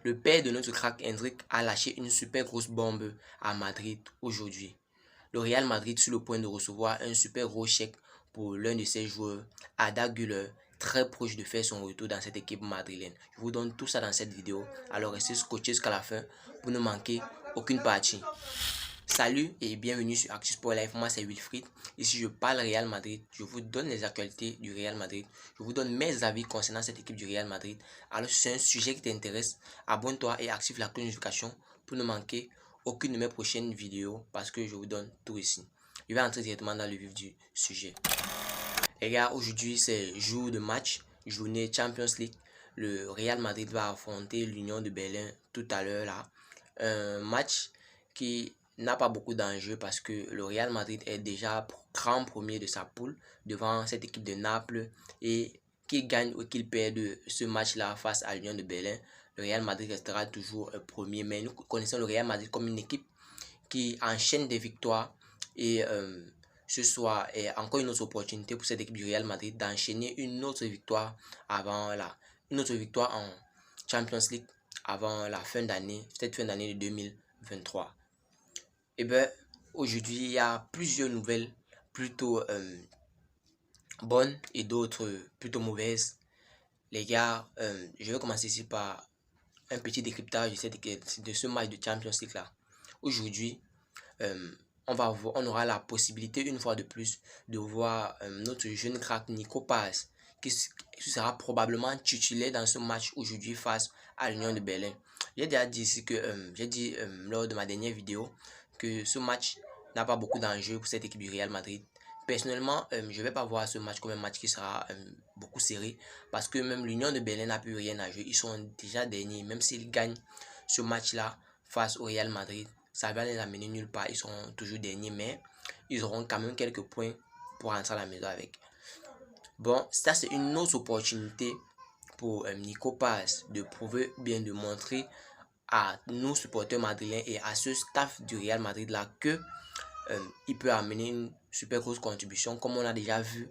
Le père de notre crack Endrick a lâché une super grosse bombe à Madrid aujourd'hui. Le Real Madrid sur le point de recevoir un super gros chèque pour l'un de ses joueurs, Arda Güler, très proche de faire son retour dans cette équipe madrilène. Je vous donne tout ça dans cette vidéo, alors restez scotchés jusqu'à la fin pour ne manquer aucune partie. Salut et bienvenue sur Actu Sport Live, moi c'est Wilfried. Ici je parle Real Madrid, je vous donne les actualités du Real Madrid, je vous donne mes avis concernant cette équipe du Real Madrid. Alors si c'est un sujet qui t'intéresse, abonne-toi et active la cloche de notification pour ne manquer aucune de mes prochaines vidéos parce que je vous donne tout ici. Je vais entrer directement dans le vif du sujet. Les gars, aujourd'hui c'est jour de match, journée Champions League. Le Real Madrid va affronter l'Union de Berlin tout à l'heure là. Un match qui n'a pas beaucoup d'enjeux parce que le Real Madrid est déjà grand premier de sa poule devant cette équipe de Naples, et qu'il gagne ou qu'il perde ce match-là face à l'Union de Berlin, le Real Madrid restera toujours premier. Mais nous connaissons le Real Madrid comme une équipe qui enchaîne des victoires et ce soir est encore une autre opportunité pour cette équipe du Real Madrid d'enchaîner une autre victoire une autre victoire en Champions League avant la fin d'année, cette fin d'année de 2023. Et bien, aujourd'hui, il y a plusieurs nouvelles plutôt bonnes et d'autres plutôt mauvaises. Les gars, je vais commencer ici par un petit décryptage de ce match de Champions League là. Aujourd'hui, on aura la possibilité une fois de plus de voir notre jeune crack Nico Paz qui sera probablement titulaire dans ce match aujourd'hui face à l'Union de Berlin. J'ai déjà dit ici que j'ai dit lors de ma dernière vidéo que ce match n'a pas beaucoup d'enjeux pour cette équipe du Real Madrid. Personnellement, je ne vais pas voir ce match comme un match qui sera beaucoup serré parce que même l'Union de Berlin n'a plus rien à jouer. Ils sont déjà derniers. Même s'ils gagnent ce match-là face au Real Madrid, ça va les amener nulle part. Ils sont toujours derniers, mais ils auront quand même quelques points pour rentrer à la maison avec. Bon, ça c'est une autre opportunité pour Nico Paz de prouver, bien de montrer à nous supporters madrilèns et à ce staff du Real Madrid là que il peut amener une super grosse contribution comme on a déjà vu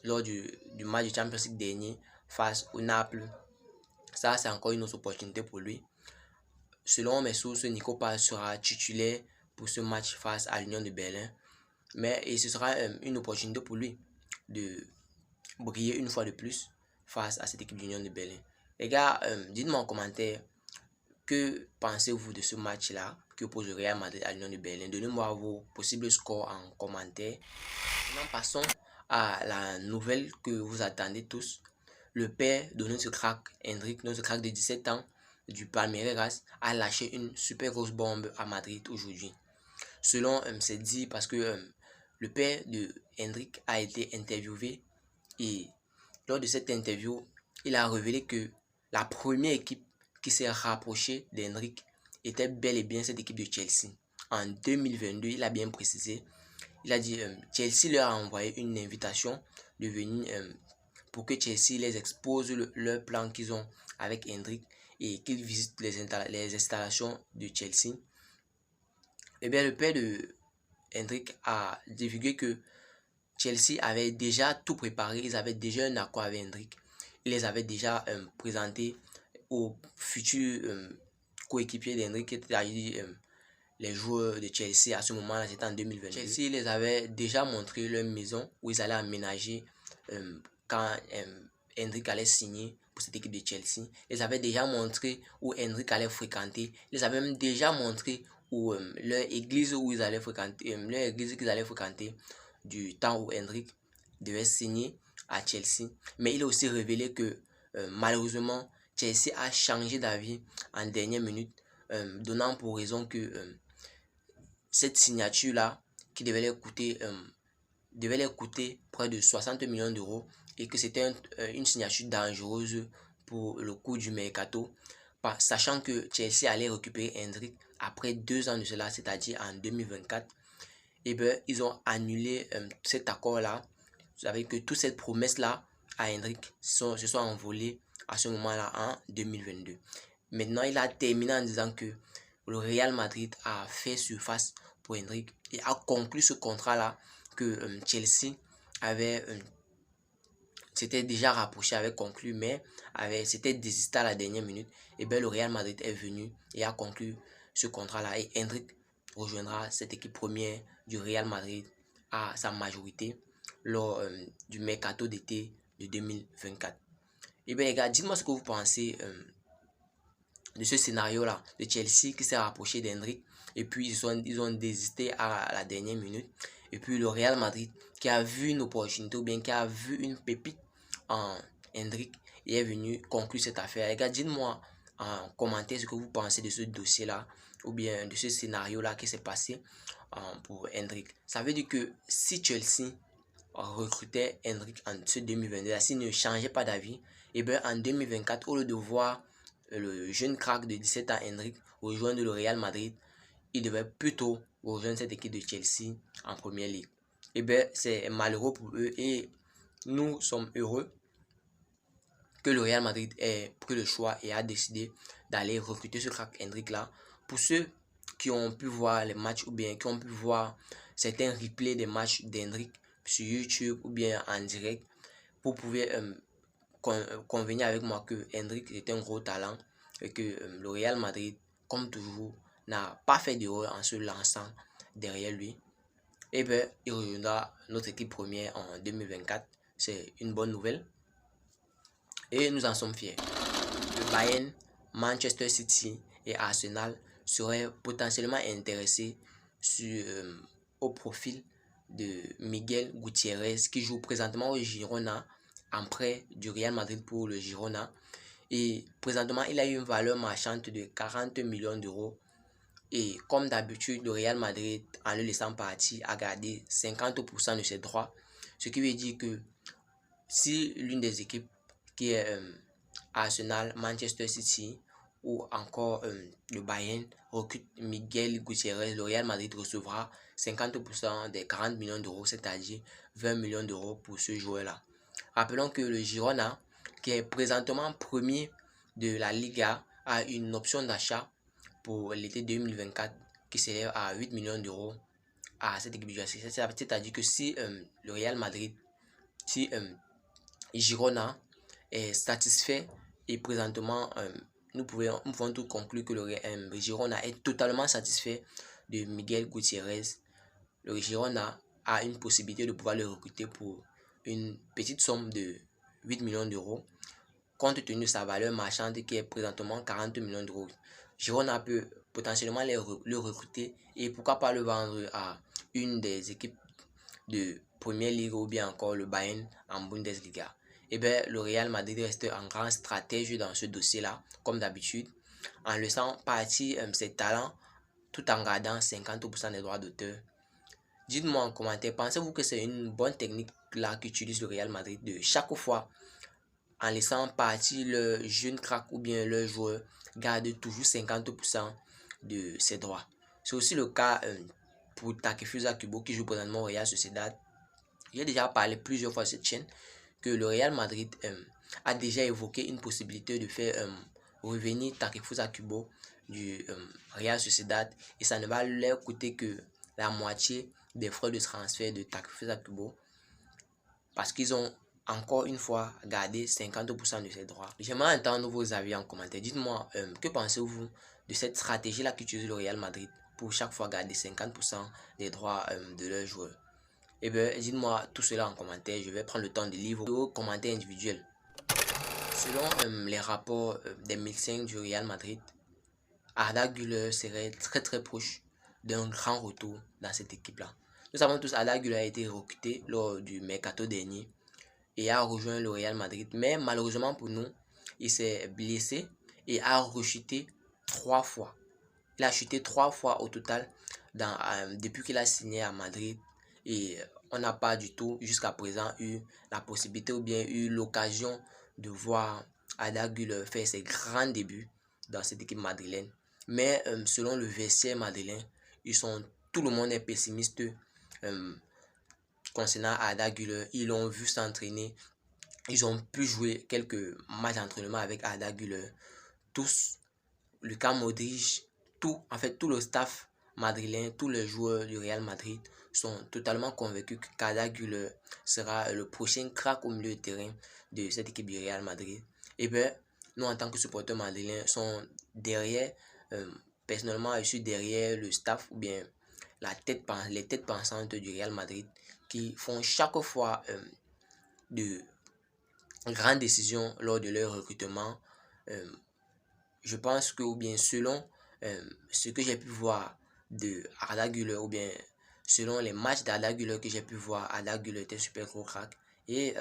lors du match de Champions League dernier face au Naples. Ça c'est encore une autre opportunité pour lui. Selon mes sources, Nico Paz sera titulaire pour ce match face à l'Union de Berlin. Mais ce sera une opportunité pour lui de briller une fois de plus face à cette équipe d'Union de Berlin. Les gars, dites-moi en commentaire, que pensez-vous de ce match-là que oppose le Real Madrid à l'Union de Berlin? Donnez-moi vos possibles scores en commentaire. Maintenant, passons à la nouvelle que vous attendez tous. Le père de notre crack, Endrick, notre crack de 17 ans, du Palmeiras, a lâché une super grosse bombe à Madrid aujourd'hui. Selon c'est dit parce que le père de Endrick a été interviewé, et lors de cette interview, il a révélé que la première équipe qui s'est rapprochée d'Endrick était bel et bien cette équipe de Chelsea. En 2022, il a bien précisé, il a dit Chelsea leur a envoyé une invitation de venir pour que Chelsea les expose leur plan qu'ils ont avec Endrick et qu'ils visitent les installations de Chelsea. Et bien le père de Endrick a divulgué que Chelsea avait déjà tout préparé, ils avaient déjà un accord avec Endrick. Ils les avaient déjà présentés aux futurs coéquipiers d'Endrick, c'est-à-dire les joueurs de Chelsea à ce moment-là, c'était en 2022. Chelsea les avait déjà montré leur maison où ils allaient aménager quand Endrick allait signer pour cette équipe de Chelsea. Ils avaient déjà montré où Endrick allait fréquenter. Ils avaient même déjà montré où leur église où ils allaient fréquenter, leur église qu'ils allaient fréquenter du temps où Endrick devait signer à Chelsea. Mais il a aussi révélé que malheureusement Chelsea a changé d'avis en dernière minute, donnant pour raison que cette signature là qui devait leur coûter près de 60 millions d'euros et que c'était une signature dangereuse pour le coût du mercato, sachant que Chelsea allait récupérer Endrick après 2 ans de cela, c'est-à-dire en 2024. Et bien ils ont annulé cet accord là. Vous savez que toute cette promesse là à Endrick se sont envolées à ce moment là en 2022. Maintenant il a terminé en disant que le Real Madrid a fait surface pour Endrick et a conclu ce contrat là que Chelsea avait c'était déjà rapproché, avait conclu, mais c'était désisté à la dernière minute. Et bien le Real Madrid est venu et a conclu ce contrat-là. Et Endrick rejoindra cette équipe première du Real Madrid à sa majorité lors du mercato d'été de 2024. Et bien les gars, dites-moi ce que vous pensez de ce scénario-là, de Chelsea qui s'est rapproché d'Hendrick et puis ils ont désisté à la dernière minute. Et puis le Real Madrid qui a vu une opportunité ou bien qui a vu une pépite en Hendrick et est venu conclure cette affaire. Les gars, dites-moi en commentaire ce que vous pensez de ce dossier-là ou bien de ce scénario-là qui s'est passé pour Hendrick. Ça veut dire que si Chelsea recrutait Hendrick en ce 2022, s'il ne changeait pas d'avis, et bien en 2024, au lieu de voir le jeune crack de 17 ans Hendrick rejoindre le Real Madrid, il devait plutôt rejoindre cette équipe de Chelsea en première ligue. Et bien c'est malheureux pour eux et nous sommes heureux que le Real Madrid ait pris le choix et a décidé d'aller recruter ce crack Hendrick là. Pour ceux qui ont pu voir les matchs ou bien qui ont pu voir certains replays des matchs d'Hendrick sur YouTube ou bien en direct, vous pouvez convenir avec moi que Hendrick est un gros talent et que le Real Madrid, comme toujours, n'a pas fait d'erreur en se lançant derrière lui. Et bien, il rejoindra notre équipe première en 2024. C'est une bonne nouvelle. Et nous en sommes fiers. Le Bayern, Manchester City et Arsenal seraient potentiellement intéressés au profil de Miguel Gutiérrez qui joue présentement au Girona en prêt du Real Madrid pour le Girona. Et présentement, il a une valeur marchande de 40 millions d'euros. Et comme d'habitude, le Real Madrid, en le laissant partir, a gardé 50% de ses droits. Ce qui veut dire que si l'une des équipes qui est Arsenal, Manchester City ou encore le Bayern recrute Miguel Gutiérrez, le Real Madrid recevra 50% des 40 millions d'euros, c'est-à-dire 20 millions d'euros pour ce joueur-là. Rappelons que le Girona, qui est présentement premier de la Liga, a une option d'achat pour l'été 2024 qui s'élève à 8 millions d'euros à cette équipe du Girona. C'est-à-dire que si le Real Madrid, si Girona est satisfait et présentement nous pouvons tout conclure que le Girona est totalement satisfait de Miguel Gutiérrez. Le Girona a une possibilité de pouvoir le recruter pour une petite somme de 8 millions d'euros compte tenu de sa valeur marchande qui est présentement 40 millions d'euros. Girona peut potentiellement le recruter et pourquoi pas le vendre à une des équipes de Première Ligue ou bien encore le Bayern en Bundesliga. Et bien le Real Madrid reste un grand stratège dans ce dossier-là, comme d'habitude, en laissant partir ses talents tout en gardant 50% des droits d'auteur. Dites-moi en commentaire, pensez-vous que c'est une bonne technique là qu'utilise le Real Madrid de chaque fois en laissant partir le jeune crack ou bien le joueur garde toujours 50% de ses droits. C'est aussi le cas pour Takefusa Kubo qui joue présentement au Real Sociedad. J'ai déjà parlé plusieurs fois sur cette chaîne que le Real Madrid a déjà évoqué une possibilité de faire revenir Takefusa Kubo du Real Sociedad et ça ne va leur coûter que la moitié des frais de transfert de Takefusa Kubo parce qu'ils ont encore une fois gardé 50% de ses droits. J'aimerais entendre vos avis en commentaire. Dites-moi, que pensez-vous de cette stratégie-là qu'utilise le Real Madrid pour chaque fois garder 50% des droits de leurs joueurs? Et bien, dites-moi tout cela en commentaire. Je vais prendre le temps de lire vos commentaires individuels. Selon les rapports des médecins du Real Madrid, Arda Güler serait très proche d'un grand retour dans cette équipe-là. Nous savons tous Arda Güler a été recruté lors du mercato dernier et a rejoint le Real Madrid. Mais malheureusement pour nous, il s'est blessé et a rechuté 3 fois. Il a chuté 3 fois au total depuis qu'il a signé à Madrid. Et on n'a pas du tout jusqu'à présent eu la possibilité ou bien eu l'occasion de voir Arda Güler faire ses grands débuts dans cette équipe madrilène. Mais selon le vestiaire madrilène, tout le monde est pessimiste concernant Arda Güler. Ils l'ont vu s'entraîner. Ils ont pu jouer quelques matchs d'entraînement avec Arda Güler. Tous, Luka Modric, tout le staff madrilènes, tous les joueurs du Real Madrid sont totalement convaincus que Arda Güler sera le prochain crack au milieu de terrain de cette équipe du Real Madrid. Et bien, nous en tant que supporters madrilènes sont derrière, personnellement je suis derrière le staff ou bien les têtes pensantes du Real Madrid qui font chaque fois de grandes décisions lors de leur recrutement. Je pense que, ou bien selon ce que j'ai pu voir de Arda Güler, ou bien selon les matchs d'Arda Güler que j'ai pu voir, Arda Güler était super gros crack. Et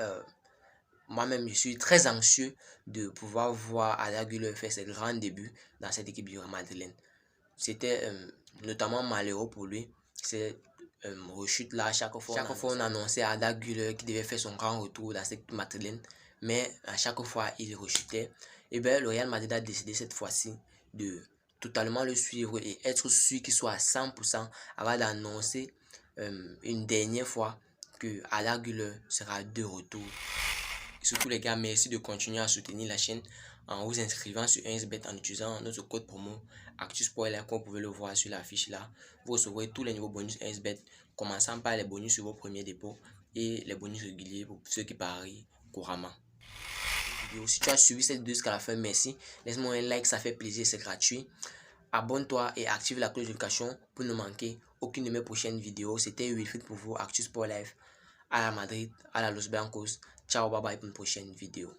moi-même, je suis très anxieux de pouvoir voir Arda Güler faire ses grands débuts dans cette équipe du Real Madrid. C'était notamment malheureux pour lui. C'est rechute là, chaque fois on annonçait Arda Güler qui devait faire son grand retour dans cette Madeleine, mais à chaque fois il rechutait. Et bien le Real Madrid a décidé cette fois-ci de totalement le suivre et être sûr qu'il soit à 100% avant d'annoncer une dernière fois que Arda Güler sera de retour. Et surtout les gars, merci de continuer à soutenir la chaîne en vous inscrivant sur 1xBet en utilisant notre code promo ActuSpoiler, comme vous pouvez le voir sur la fiche là. Vous recevrez tous les nouveaux bonus 1xBet, commençant par les bonus sur vos premiers dépôts et les bonus réguliers pour ceux qui parient couramment. Si tu as suivi cette vidéo jusqu'à la fin, merci. Laisse-moi un like, ça fait plaisir, c'est gratuit. Abonne-toi et active la cloche de notification pour ne manquer aucune de mes prochaines vidéos. C'était Wilfried pour vous, ActuSpoiler Live, à la Madrid, à la Los Blancos. Ciao, bye bye pour une prochaine vidéo.